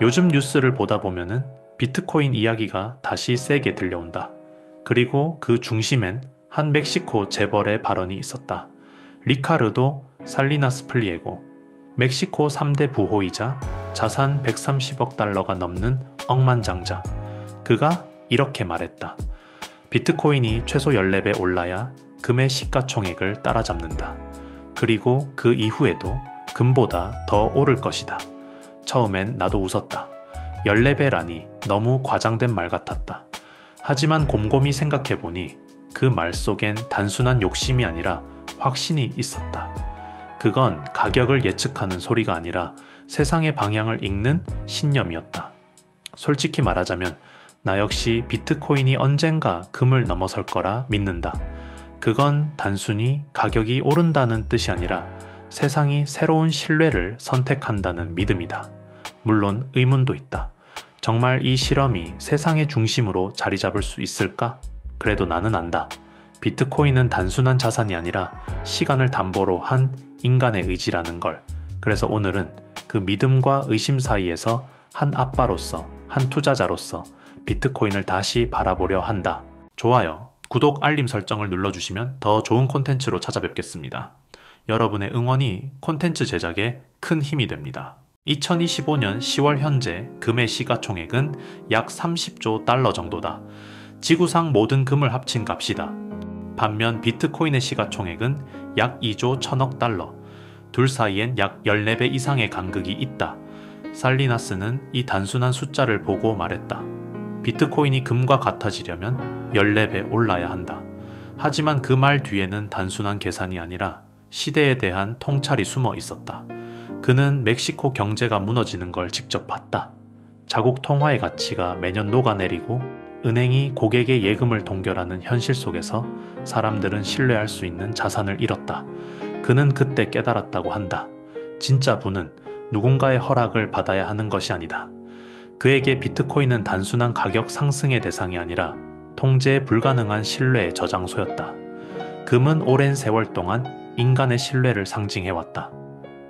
요즘 뉴스를 보다 보면은 비트코인 이야기가 다시 세게 들려온다. 그리고 그 중심엔 한 멕시코 재벌의 발언이 있었다. 리카르도 살리나스 플리에고, 멕시코 3대 부호이자 자산 130억 달러가 넘는 억만장자. 그가 이렇게 말했다. 비트코인이 최소 14배 올라야 금의 시가총액을 따라잡는다. 그리고 그 이후에도 금보다 더 오를 것이다. 처음엔 나도 웃었다. 14배라니 너무 과장된 말 같았다. 하지만 곰곰이 생각해보니 그 말 속엔 단순한 욕심이 아니라 확신이 있었다. 그건 가격을 예측하는 소리가 아니라 세상의 방향을 읽는 신념이었다. 솔직히 말하자면 나 역시 비트코인이 언젠가 금을 넘어설 거라 믿는다. 그건 단순히 가격이 오른다는 뜻이 아니라 세상이 새로운 신뢰를 선택한다는 믿음이다. 물론 의문도 있다. 정말 이 실험이 세상의 중심으로 자리 잡을 수 있을까? 그래도 나는 안다. 비트코인은 단순한 자산이 아니라 시간을 담보로 한 인간의 의지라는 걸. 그래서 오늘은 그 믿음과 의심 사이에서 한 아빠로서, 한 투자자로서 비트코인을 다시 바라보려 한다. 좋아요, 구독, 알림 설정을 눌러주시면 더 좋은 콘텐츠로 찾아뵙겠습니다. 여러분의 응원이 콘텐츠 제작에 큰 힘이 됩니다. 2025년 10월 현재 금의 시가총액은 약 30조 달러 정도다. 지구상 모든 금을 합친 값이다. 반면 비트코인의 시가총액은 약 2조 1000억 달러. 둘 사이엔 약 14배 이상의 간극이 있다. 살리나스는 이 단순한 숫자를 보고 말했다. 비트코인이 금과 같아지려면 14배 올라야 한다. 하지만 그 말 뒤에는 단순한 계산이 아니라 시대에 대한 통찰이 숨어 있었다. 그는 멕시코 경제가 무너지는 걸 직접 봤다. 자국 통화의 가치가 매년 녹아내리고 은행이 고객의 예금을 동결하는 현실 속에서 사람들은 신뢰할 수 있는 자산을 잃었다. 그는 그때 깨달았다고 한다. 진짜 부는 누군가의 허락을 받아야 하는 것이 아니다. 그에게 비트코인은 단순한 가격 상승의 대상이 아니라 통제 불가능한 신뢰의 저장소였다. 금은 오랜 세월 동안 인간의 신뢰를 상징해왔다.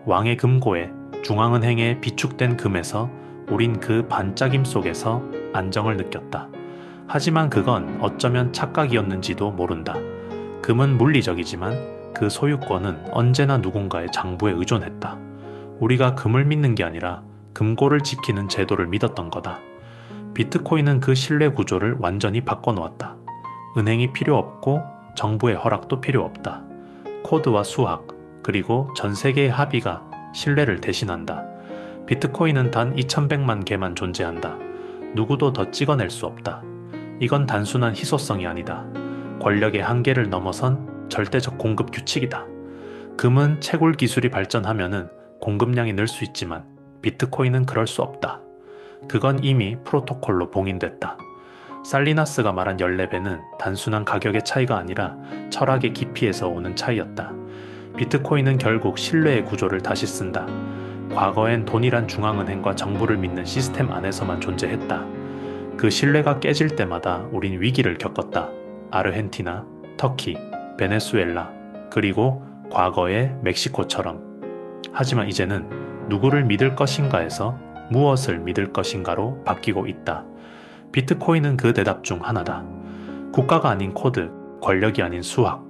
왕의 금고에 중앙은행에 비축된 금에서 우린 그 반짝임 속에서 안정을 느꼈다. 하지만 그건 어쩌면 착각이었는지도 모른다. 금은 물리적이지만 그 소유권은 언제나 누군가의 장부에 의존했다. 우리가 금을 믿는 게 아니라 금고를 지키는 제도를 믿었던 거다. 비트코인은 그 신뢰 구조를 완전히 바꿔놓았다. 은행이 필요 없고 정부의 허락도 필요 없다. 코드와 수학, 그리고 전 세계의 합의가 신뢰를 대신한다. 비트코인은 단 2100만 개만 존재한다. 누구도 더 찍어낼 수 없다. 이건 단순한 희소성이 아니다. 권력의 한계를 넘어선 절대적 공급 규칙이다. 금은 채굴 기술이 발전하면은 공급량이 늘 수 있지만 비트코인은 그럴 수 없다. 그건 이미 프로토콜로 봉인됐다. 살리나스가 말한 14배는 단순한 가격의 차이가 아니라 철학의 깊이에서 오는 차이였다. 비트코인은 결국 신뢰의 구조를 다시 쓴다. 과거엔 돈이란 중앙은행과 정부를 믿는 시스템 안에서만 존재했다. 그 신뢰가 깨질 때마다 우린 위기를 겪었다. 아르헨티나, 터키, 베네수엘라, 그리고 과거의 멕시코처럼. 하지만 이제는 누구를 믿을 것인가에서 무엇을 믿을 것인가로 바뀌고 있다. 비트코인은 그 대답 중 하나다. 국가가 아닌 코드, 권력이 아닌 수학,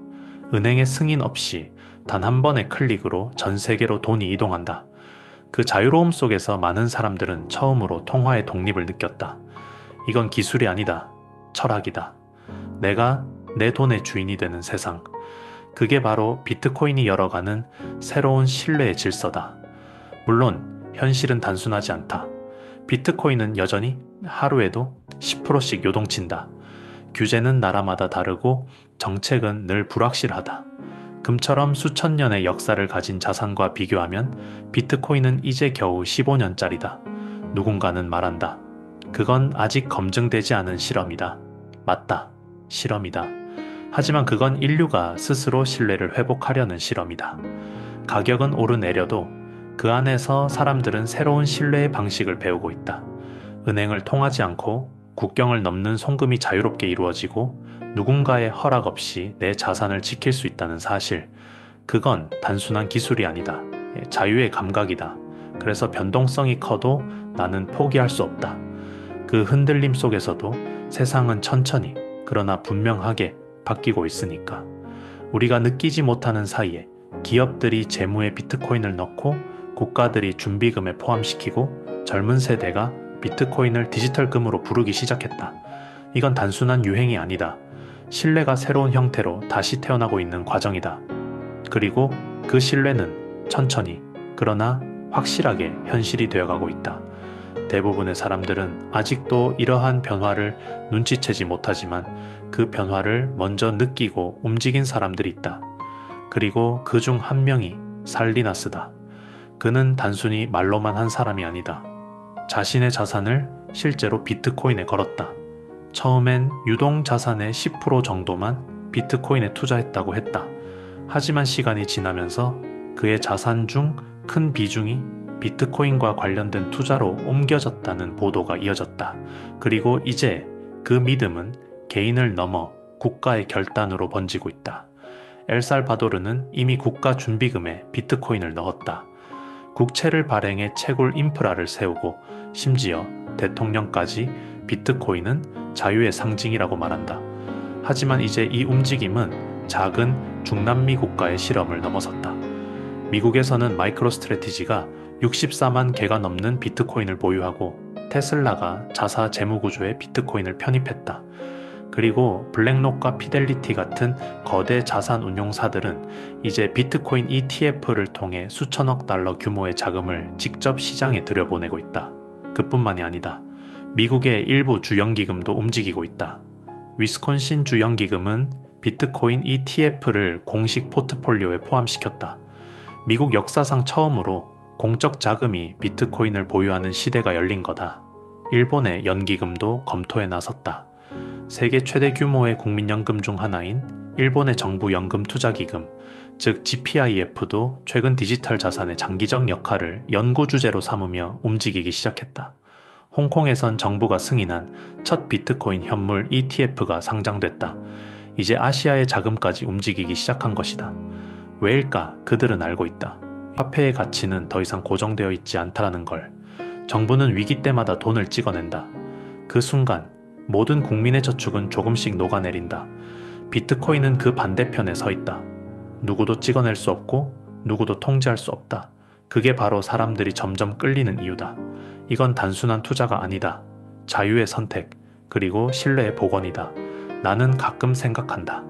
은행의 승인 없이 단 한 번의 클릭으로 전 세계로 돈이 이동한다. 그 자유로움 속에서 많은 사람들은 처음으로 통화의 독립을 느꼈다. 이건 기술이 아니다. 철학이다. 내가 내 돈의 주인이 되는 세상. 그게 바로 비트코인이 열어가는 새로운 신뢰의 질서다. 물론 현실은 단순하지 않다. 비트코인은 여전히 하루에도 10%씩 요동친다. 규제는 나라마다 다르고 정책은 늘 불확실하다. 금처럼 수천 년의 역사를 가진 자산과 비교하면 비트코인은 이제 겨우 15년짜리다. 누군가는 말한다. 그건 아직 검증되지 않은 실험이다. 맞다. 실험이다. 하지만 그건 인류가 스스로 신뢰를 회복하려는 실험이다. 가격은 오르내려도 그 안에서 사람들은 새로운 신뢰의 방식을 배우고 있다. 은행을 통하지 않고 국경을 넘는 송금이 자유롭게 이루어지고 누군가의 허락 없이 내 자산을 지킬 수 있다는 사실. 그건 단순한 기술이 아니다. 자유의 감각이다. 그래서 변동성이 커도 나는 포기할 수 없다. 그 흔들림 속에서도 세상은 천천히 그러나 분명하게 바뀌고 있으니까. 우리가 느끼지 못하는 사이에 기업들이 재무에 비트코인을 넣고 국가들이 준비금에 포함시키고 젊은 세대가 비트코인을 디지털금으로 부르기 시작했다. 이건 단순한 유행이 아니다. 신뢰가 새로운 형태로 다시 태어나고 있는 과정이다. 그리고 그 신뢰는 천천히 그러나 확실하게 현실이 되어가고 있다. 대부분의 사람들은 아직도 이러한 변화를 눈치채지 못하지만 그 변화를 먼저 느끼고 움직인 사람들이 있다. 그리고 그 중 한 명이 살리나스다. 그는 단순히 말로만 한 사람이 아니다. 자신의 자산을 실제로 비트코인에 걸었다. 처음엔 유동 자산의 10% 정도만 비트코인에 투자했다고 했다. 하지만 시간이 지나면서 그의 자산 중 큰 비중이 비트코인과 관련된 투자로 옮겨졌다는 보도가 이어졌다. 그리고 이제 그 믿음은 개인을 넘어 국가의 결단으로 번지고 있다. 엘살바도르는 이미 국가 준비금에 비트코인을 넣었다. 국채를 발행해 채굴 인프라를 세우고 심지어 대통령까지 비트코인은 자유의 상징이라고 말한다. 하지만 이제 이 움직임은 작은 중남미 국가의 실험을 넘어섰다. 미국에서는 마이크로스트래티지가 64만 개가 넘는 비트코인을 보유하고 테슬라가 자사 재무구조에 비트코인을 편입했다. 그리고 블랙록과 피델리티 같은 거대 자산 운용사들은 이제 비트코인 ETF를 통해 수천억 달러 규모의 자금을 직접 시장에 들여보내고 있다. 그뿐만이 아니다. 미국의 일부 주연기금도 움직이고 있다. 위스콘신 주연기금은 비트코인 ETF를 공식 포트폴리오에 포함시켰다. 미국 역사상 처음으로 공적 자금이 비트코인을 보유하는 시대가 열린 거다. 일본의 연기금도 검토에 나섰다. 세계 최대 규모의 국민연금 중 하나인 일본의 정부 연금 투자기금, 즉 GPIF도 최근 디지털 자산의 장기적 역할을 연구 주제로 삼으며 움직이기 시작했다. 홍콩에선 정부가 승인한 첫 비트코인 현물 ETF가 상장됐다. 이제 아시아의 자금까지 움직이기 시작한 것이다. 왜일까? 그들은 알고 있다. 화폐의 가치는 더 이상 고정되어 있지 않다라는 걸. 정부는 위기 때마다 돈을 찍어낸다. 그 순간 모든 국민의 저축은 조금씩 녹아내린다. 비트코인은 그 반대편에 서 있다. 누구도 찍어낼 수 없고 누구도 통제할 수 없다. 그게 바로 사람들이 점점 끌리는 이유다. 이건 단순한 투자가 아니다. 자유의 선택, 그리고 신뢰의 복원이다. 나는 가끔 생각한다.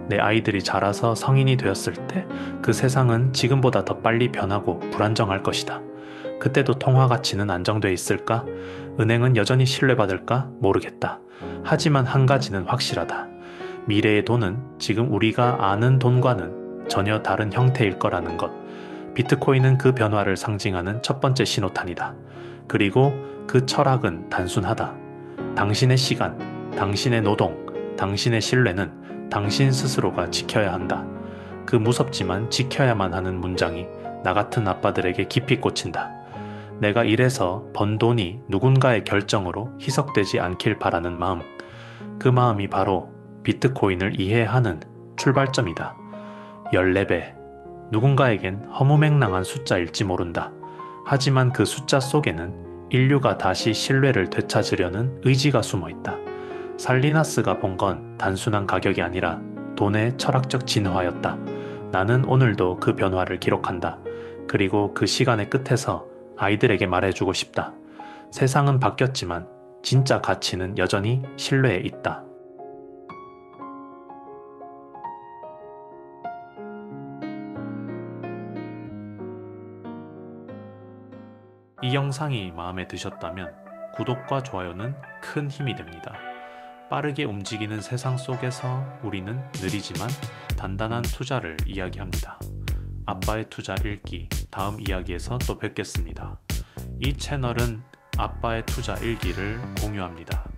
내 아이들이 자라서 성인이 되었을 때 그 세상은 지금보다 더 빨리 변하고 불안정할 것이다. 그때도 통화 가치는 안정돼 있을까? 은행은 여전히 신뢰받을까? 모르겠다. 하지만 한 가지는 확실하다. 미래의 돈은 지금 우리가 아는 돈과는 전혀 다른 형태일 거라는 것. 비트코인은 그 변화를 상징하는 첫 번째 신호탄이다. 그리고 그 철학은 단순하다. 당신의 시간, 당신의 노동, 당신의 신뢰는 당신 스스로가 지켜야 한다. 그 무섭지만 지켜야만 하는 문장이 나 같은 아빠들에게 깊이 꽂힌다. 내가 일해서 번 돈이 누군가의 결정으로 희석되지 않길 바라는 마음. 그 마음이 바로 비트코인을 이해하는 출발점이다. 14배. 누군가에겐 허무맹랑한 숫자일지 모른다. 하지만 그 숫자 속에는 인류가 다시 신뢰를 되찾으려는 의지가 숨어있다. 살리나스가 본 건 단순한 가격이 아니라 돈의 철학적 진화였다. 나는 오늘도 그 변화를 기록한다. 그리고 그 시간의 끝에서 아이들에게 말해주고 싶다. 세상은 바뀌었지만 진짜 가치는 여전히 신뢰에 있다. 이 영상이 마음에 드셨다면 구독과 좋아요는 큰 힘이 됩니다. 빠르게 움직이는 세상 속에서 우리는 느리지만 단단한 투자를 이야기합니다. 아빠의 투자 일기 다음 이야기에서 또 뵙겠습니다. 이 채널은 아빠의 투자 일기를 공유합니다.